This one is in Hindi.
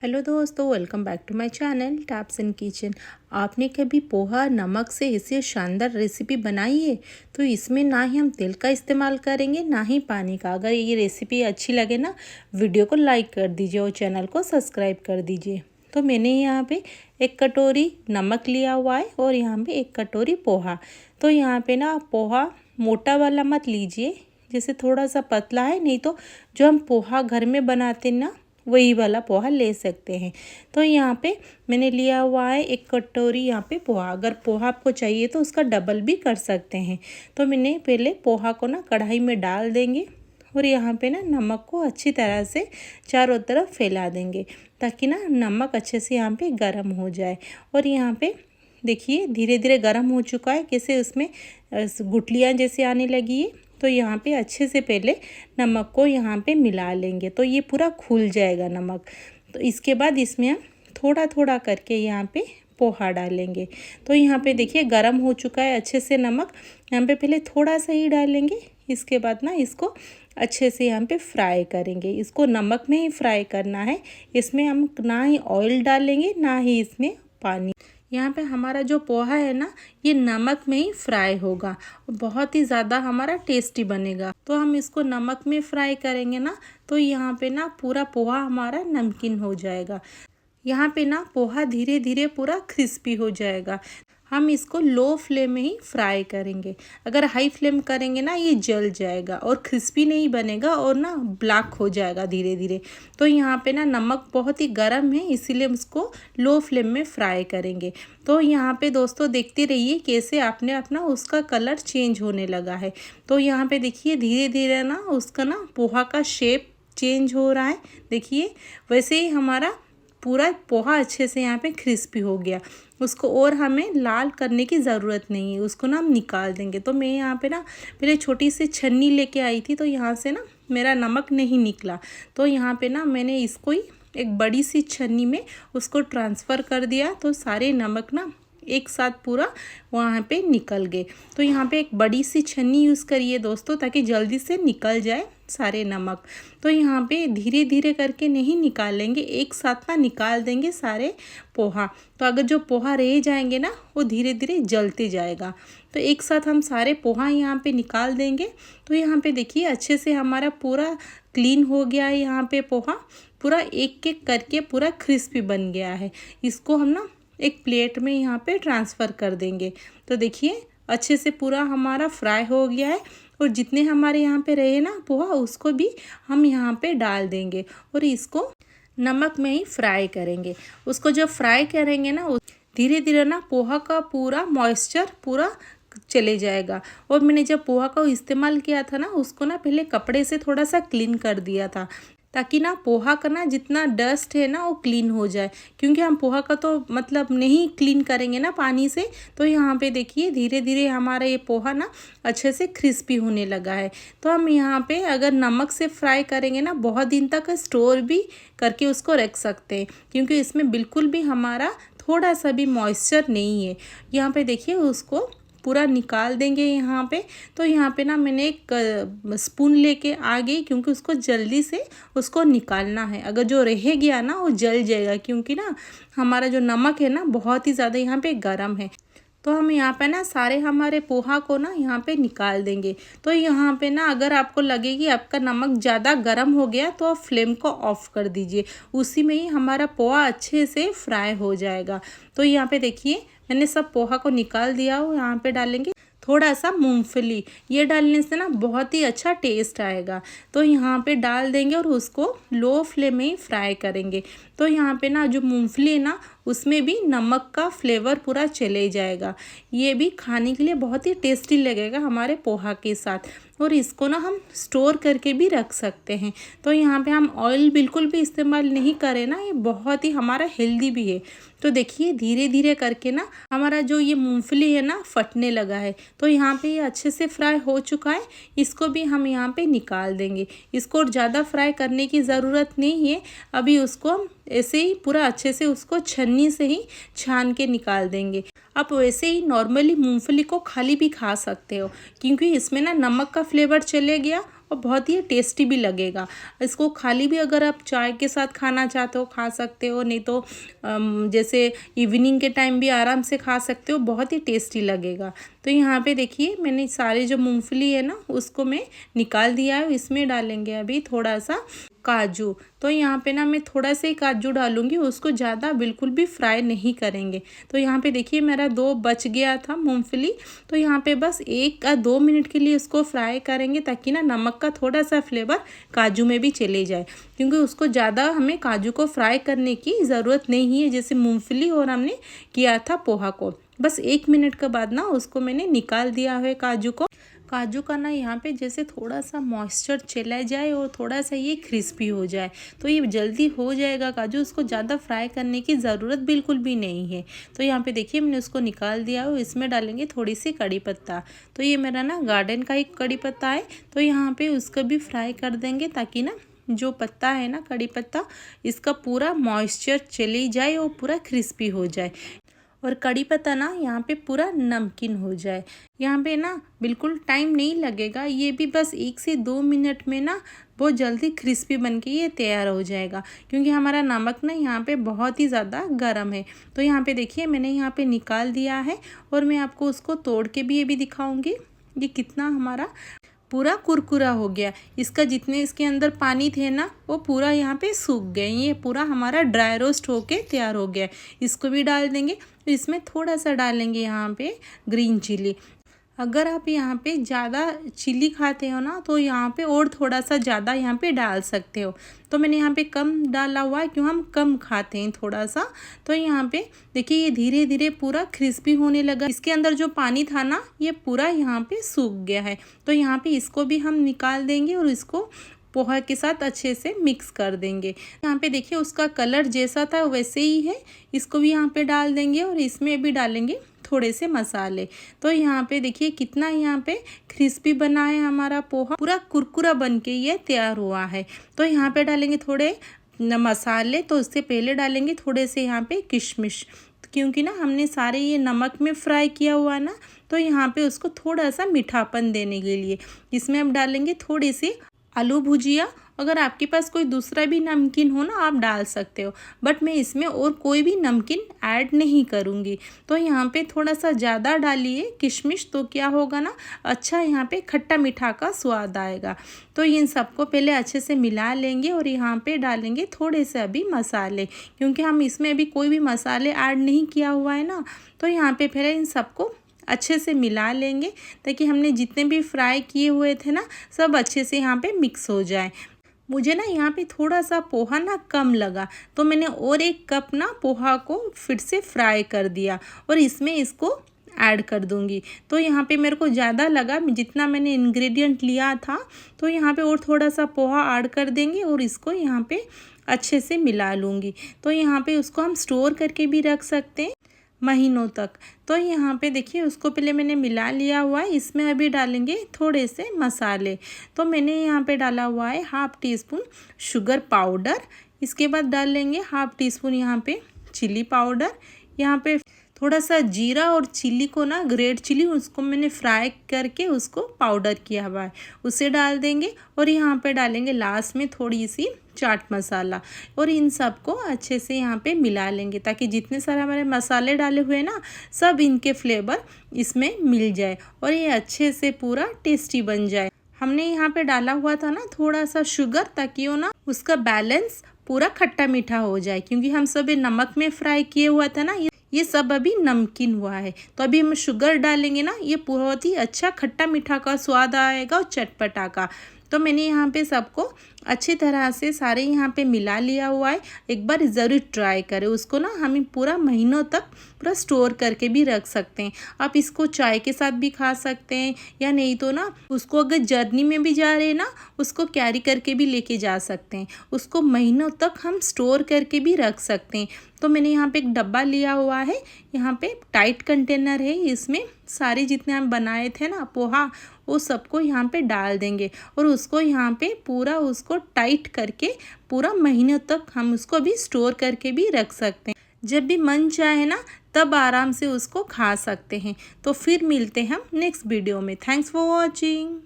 हेलो दोस्तों, welcome back to my channel taps in kitchen. आपने कभी पोहा नमक से ऐसी शानदार रेसिपी बनाई है? तो इसमें ना ही हम तेल का इस्तेमाल करेंगे ना ही पानी का। अगर ये रेसिपी अच्छी लगे ना, वीडियो को लाइक कर दीजिए और चैनल को सब्सक्राइब कर दीजिए। तो मैंने यहाँ पे 1 कटोरी नमक लिया हुआ है और यहाँ पे 1 कटोरी पोहा। तो यहाँ पे ना पोहा मोटा वाला मत लीजिए, जैसे थोड़ा सा पतला है, नहीं तो जो हम पोहा घर में बनाते ना वही वाला पोहा ले सकते हैं। तो यहाँ पे मैंने लिया हुआ है 1 कटोरी यहाँ पे पोहा। अगर पोहा आपको चाहिए तो उसका डबल भी कर सकते हैं। तो मैंने पहले पोहा को ना कढ़ाई में डाल देंगे और यहाँ पे ना नमक को अच्छी तरह से चारों तरफ फैला देंगे ताकि ना नमक अच्छे से यहाँ पे गर्म हो जाए। और यहाँ पे देखिए धीरे धीरे गर्म हो चुका है, कैसे उसमें गुठलियाँ जैसे आने लगी है। तो यहाँ पे अच्छे से पहले नमक को यहाँ पे मिला लेंगे तो ये पूरा खुल जाएगा नमक। तो इसके बाद इसमें हम थोड़ा थोड़ा करके यहाँ पे पोहा डालेंगे। तो यहाँ पे देखिए गर्म हो चुका है अच्छे से नमक। यहाँ पे पहले थोड़ा सा ही डालेंगे, इसके बाद ना इसको अच्छे से यहाँ पे फ्राई करेंगे। इसको नमक में ही फ्राई करना है, इसमें हम ना ही ऑयल डालेंगे ना ही इसमें पानी। यहाँ पे हमारा जो पोहा है ना, ये नमक में ही फ्राई होगा और बहुत ही ज़्यादा हमारा टेस्टी बनेगा। तो हम इसको नमक में फ्राई करेंगे ना, तो यहाँ पे ना पूरा पोहा हमारा नमकीन हो जाएगा। यहाँ पे ना पोहा धीरे धीरे पूरा क्रिस्पी हो जाएगा। हम इसको लो फ्लेम में ही फ्राई करेंगे। अगर हाई फ्लेम करेंगे ना ये जल जाएगा और क्रिस्पी नहीं बनेगा और ना ब्लैक हो जाएगा धीरे धीरे। तो यहाँ पे ना नमक बहुत ही गर्म है, इसीलिए हम इसको लो फ्लेम में फ्राई करेंगे। तो यहाँ पे दोस्तों देखते रहिए कैसे आपने अपना उसका कलर चेंज होने लगा है। तो यहाँ पे देखिए धीरे धीरे ना उसका ना पोहा का शेप चेंज हो रहा है। देखिए वैसे ही हमारा पूरा पोहा अच्छे से यहाँ पे क्रिस्पी हो गया। उसको और हमें लाल करने की ज़रूरत नहीं है, उसको ना हम निकाल देंगे। तो मैं यहाँ पे ना पहले छोटी सी छन्नी लेके आई थी, तो यहाँ से ना मेरा नमक नहीं निकला। तो यहाँ पे ना मैंने इसको ही एक बड़ी सी छन्नी में उसको ट्रांसफ़र कर दिया, तो सारे नमक ना एक साथ पूरा वहाँ पे निकल गए। तो यहाँ पे एक बड़ी सी छन्नी यूज़ करिए दोस्तों, ताकि जल्दी से निकल जाए सारे नमक। तो यहाँ पे धीरे धीरे करके नहीं निकालेंगे, एक साथ ना निकाल देंगे सारे पोहा। तो अगर जो पोहा रह जाएंगे ना वो धीरे धीरे जलते जाएगा। तो एक साथ हम सारे पोहा यहाँ पे निकाल देंगे। तो यहाँ पे देखिए अच्छे से हमारा पूरा क्लीन हो गया है। यहाँ पे पोहा पूरा एक एक करके पूरा क्रिस्पी बन गया है। इसको हम ना एक प्लेट में यहाँ पे ट्रांसफ़र कर देंगे। तो देखिए अच्छे से पूरा हमारा फ्राई हो गया है और जितने हमारे यहाँ पे रहे ना पोहा उसको भी हम यहाँ पे डाल देंगे और इसको नमक में ही फ्राई करेंगे। उसको जब फ्राई करेंगे ना धीरे धीरे ना पोहा का पूरा मॉइस्चर पूरा चले जाएगा। और मैंने जब पोहा का इस्तेमाल किया था ना उसको ना पहले कपड़े से थोड़ा सा क्लीन कर दिया था, ताकि ना पोहा का ना जितना डस्ट है ना वो क्लीन हो जाए। क्योंकि हम पोहा का तो मतलब नहीं क्लीन करेंगे ना पानी से। तो यहाँ पे देखिए धीरे धीरे हमारा ये पोहा ना अच्छे से क्रिस्पी होने लगा है। तो हम यहाँ पे अगर नमक से फ्राई करेंगे ना बहुत दिन तक स्टोर भी करके उसको रख सकते हैं, क्योंकि इसमें बिल्कुल भी हमारा थोड़ा सा भी मॉइस्चर नहीं है। यहाँ पे देखिए उसको पूरा निकाल देंगे यहाँ पे। तो यहाँ पे ना मैंने एक स्पून लेके आ गई, क्योंकि उसको जल्दी से उसको निकालना है। अगर जो रह गया ना वो जल जाएगा, क्योंकि ना हमारा जो नमक है ना बहुत ही ज़्यादा यहाँ पे गर्म है। तो हम यहाँ पे ना सारे हमारे पोहा को ना यहाँ पे निकाल देंगे। तो यहाँ पे ना अगर आपको लगे कि आपका नमक ज़्यादा गर्म हो गया तो आप फ्लेम को ऑफ़ कर दीजिए, उसी में ही हमारा पोहा अच्छे से फ्राई हो जाएगा। तो यहाँ पे देखिए मैंने सब पोहा को निकाल दिया हो। यहाँ पे डालेंगे थोड़ा सा मूंगफली, ये डालने से ना बहुत ही अच्छा टेस्ट आएगा। तो यहाँ पे डाल देंगे और उसको लो फ्लेम में ही फ्राई करेंगे। तो यहाँ पे ना जो मूंगफली है ना उसमें भी नमक का फ्लेवर पूरा चले जाएगा। ये भी खाने के लिए बहुत ही टेस्टी लगेगा हमारे पोहा के साथ। और इसको ना हम स्टोर करके भी रख सकते हैं। तो यहाँ पे हम ऑयल बिल्कुल भी इस्तेमाल नहीं करें ना, ये बहुत ही हमारा हेल्दी भी है। तो देखिए धीरे धीरे करके ना हमारा जो ये मूंगफली है ना फटने लगा है। तो यहाँ पे ये अच्छे से फ्राई हो चुका है, इसको भी हम यहाँ पे निकाल देंगे। इसको ज़्यादा फ्राई करने की ज़रूरत नहीं है। अभी उसको हम ऐसे ही पूरा अच्छे से उसको छन्नी से ही छान के निकाल देंगे। आप वैसे ही नॉर्मली मूंगफली को खाली भी खा सकते हो, क्योंकि इसमें ना नमक का फ्लेवर चले गया और बहुत ही टेस्टी भी लगेगा। इसको खाली भी अगर आप चाय के साथ खाना चाहते हो खा सकते हो, नहीं तो जैसे इवनिंग के टाइम भी आराम से खा सकते हो, बहुत ही टेस्टी लगेगा। तो यहाँ पे देखिए मैंने सारे जो मूंगफली है ना उसको मैं निकाल दिया है। इसमें डालेंगे अभी थोड़ा सा काजू। तो यहाँ पे ना मैं थोड़ा सा ही काजू डालूंगी, उसको ज़्यादा बिल्कुल भी फ्राई नहीं करेंगे। तो यहाँ पे देखिए मेरा 2 बच गया था मूंगफली, तो यहाँ पे बस 1 या 2 मिनट के लिए उसको फ्राई करेंगे ताकि ना नमक का थोड़ा सा फ्लेवर काजू में भी चले जाए, क्योंकि उसको ज़्यादा हमें काजू को फ्राई करने की ज़रूरत नहीं है जैसे मूँगफली और हमने किया था पोहा को। बस 1 मिनट के बाद ना उसको मैंने निकाल दिया है काजू को। काजू का ना यहाँ पे जैसे थोड़ा सा मॉइस्चर चला जाए और थोड़ा सा ये क्रिस्पी हो जाए, तो ये जल्दी हो जाएगा काजू, उसको ज़्यादा फ्राई करने की ज़रूरत बिल्कुल भी नहीं है। तो यहाँ पे देखिए मैंने उसको निकाल दिया और इसमें डालेंगे थोड़ी सी कड़ी पत्ता। तो ये मेरा ना गार्डन का एक कड़ी पत्ता है, तो यहाँ पे उसको भी फ्राई कर देंगे ताकि ना जो पत्ता है ना कड़ी पत्ता, इसका पूरा मॉइस्चर चली जाए और पूरा क्रिस्पी हो जाए और कड़ी पत्ता ना यहाँ पे पूरा नमकीन हो जाए। यहाँ पे ना बिल्कुल टाइम नहीं लगेगा, ये भी बस 1 से 2 मिनट में ना बहुत जल्दी क्रिस्पी बन के ये तैयार हो जाएगा, क्योंकि हमारा नमक ना यहाँ पे बहुत ही ज़्यादा गर्म है। तो यहाँ पे देखिए मैंने यहाँ पे निकाल दिया है और मैं आपको उसको तोड़ के भी ये भी दिखाऊंगी ये कितना हमारा पूरा कुरकुरा हो गया। इसका जितने इसके अंदर पानी थे ना वो पूरा यहाँ पे सूख गए, ये पूरा हमारा ड्राई रोस्ट होके तैयार हो गया। इसको भी डाल देंगे। तो इसमें थोड़ा सा डालेंगे यहाँ पे ग्रीन चिली। अगर आप यहाँ पे ज़्यादा चिली खाते हो ना तो यहाँ पे और थोड़ा सा ज़्यादा यहाँ पे डाल सकते हो। तो मैंने यहाँ पे कम डाला हुआ है, क्यों हम कम खाते हैं थोड़ा सा। तो यहाँ पे देखिए ये धीरे धीरे पूरा क्रिस्पी होने लगा। इसके अंदर जो पानी था ना ये पूरा यहाँ पे सूख गया है। तो यहाँ पे इसको भी हम निकाल देंगे और इसको पोहा के साथ अच्छे से मिक्स कर देंगे। यहाँ पे देखिए उसका कलर जैसा था वैसे ही है। इसको भी यहाँ पे डाल देंगे और इसमें भी डालेंगे थोड़े से मसाले। तो यहाँ पे देखिए कितना यहाँ पे क्रिस्पी बना है हमारा पोहा, पूरा कुरकुरा बन के ये तैयार हुआ है। तो यहाँ पे डालेंगे थोड़े मसाले। तो उससे पहले डालेंगे थोड़े से यहाँ पे किशमिश, क्योंकि ना हमने सारे ये नमक में फ्राई किया हुआ ना, तो यहाँ पे उसको थोड़ा सा मीठापन देने के लिए इसमें हम डालेंगे थोड़ी सी आलू भुजिया। अगर आपके पास कोई दूसरा भी नमकीन हो ना आप डाल सकते हो, बट मैं इसमें और कोई भी नमकीन ऐड नहीं करूँगी। तो यहाँ पे थोड़ा सा ज़्यादा डालिए किशमिश, तो क्या होगा ना अच्छा यहाँ पे खट्टा मीठा का स्वाद आएगा। तो इन सबको पहले अच्छे से मिला लेंगे और यहाँ पे डालेंगे थोड़े से अभी मसाले, क्योंकि हम इसमें अभी कोई भी मसाले ऐड नहीं किया हुआ है ना। तो यहाँ पे पहले इन सबको अच्छे से मिला लेंगे ताकि हमने जितने भी फ्राई किए हुए थे ना सब अच्छे से यहाँ पे मिक्स हो जाए। मुझे ना यहाँ पे थोड़ा सा पोहा ना कम लगा, तो मैंने और 1 कप ना पोहा को फिर से फ्राई कर दिया और इसमें इसको ऐड कर दूंगी। तो यहाँ पे मेरे को ज़्यादा लगा जितना मैंने इंग्रेडिएंट लिया था, तो यहाँ पे और थोड़ा सा पोहा ऐड कर देंगे और इसको यहाँ पे अच्छे से मिला लूँगी। तो यहाँ पे उसको हम स्टोर करके भी रख सकते हैं महीनों तक। तो यहाँ पे देखिए उसको पहले मैंने मिला लिया हुआ है। इसमें अभी डालेंगे थोड़े से मसाले। तो मैंने यहाँ पे डाला हुआ है 1/2 टीस्पून शुगर पाउडर। इसके बाद डाल लेंगे 1/2 टीस्पून यहाँ पे चिली पाउडर। यहाँ पे थोड़ा सा जीरा और चिली को ना ग्रेट चिली उसको मैंने फ्राई करके उसको पाउडर किया हुआ है, उसे डाल देंगे। और यहाँ पे डालेंगे लास्ट में थोड़ी सी चाट मसाला और इन सबको अच्छे से यहाँ पे मिला लेंगे ताकि जितने सारे हमारे मसाले डाले हुए ना सब इनके फ्लेवर इसमें मिल जाए और ये अच्छे से पूरा टेस्टी बन जाए। हमने यहाँ पे डाला हुआ था ना थोड़ा सा शुगर, ताकि वो ना उसका बैलेंस पूरा खट्टा मीठा हो जाए, क्योंकि हम सब नमक में फ्राई किए हुआ था ना ये सब अभी नमकीन हुआ है। तो अभी हम शुगर डालेंगे ना ये बहुत ही अच्छा खट्टा मीठा का स्वाद आएगा और चटपटा का। तो मैंने यहाँ पे सबको अच्छी तरह से सारे यहाँ पे मिला लिया हुआ है। एक बार ज़रूर ट्राई करें, उसको ना हमें पूरा महीनों तक पूरा स्टोर करके भी रख सकते हैं। आप इसको चाय के साथ भी खा सकते हैं, या नहीं तो ना उसको अगर जर्नी में भी जा रहे हैं ना उसको कैरी करके भी लेके जा सकते हैं। उसको महीनों तक हम स्टोर करके भी रख सकते हैं। तो मैंने यहाँ पे एक डब्बा लिया हुआ है, यहाँ पे टाइट कंटेनर है, इसमें सारे जितने हम बनाए थे ना पोहा वो सबको यहाँ पे डाल देंगे और उसको यहाँ पे पूरा उसको टाइट करके पूरा महीनों तक हम उसको भी स्टोर करके भी रख सकते हैं। जब भी मन चाहे ना तब आराम से उसको खा सकते हैं। तो फिर मिलते हैं हम नेक्स्ट वीडियो में। Thanks for watching.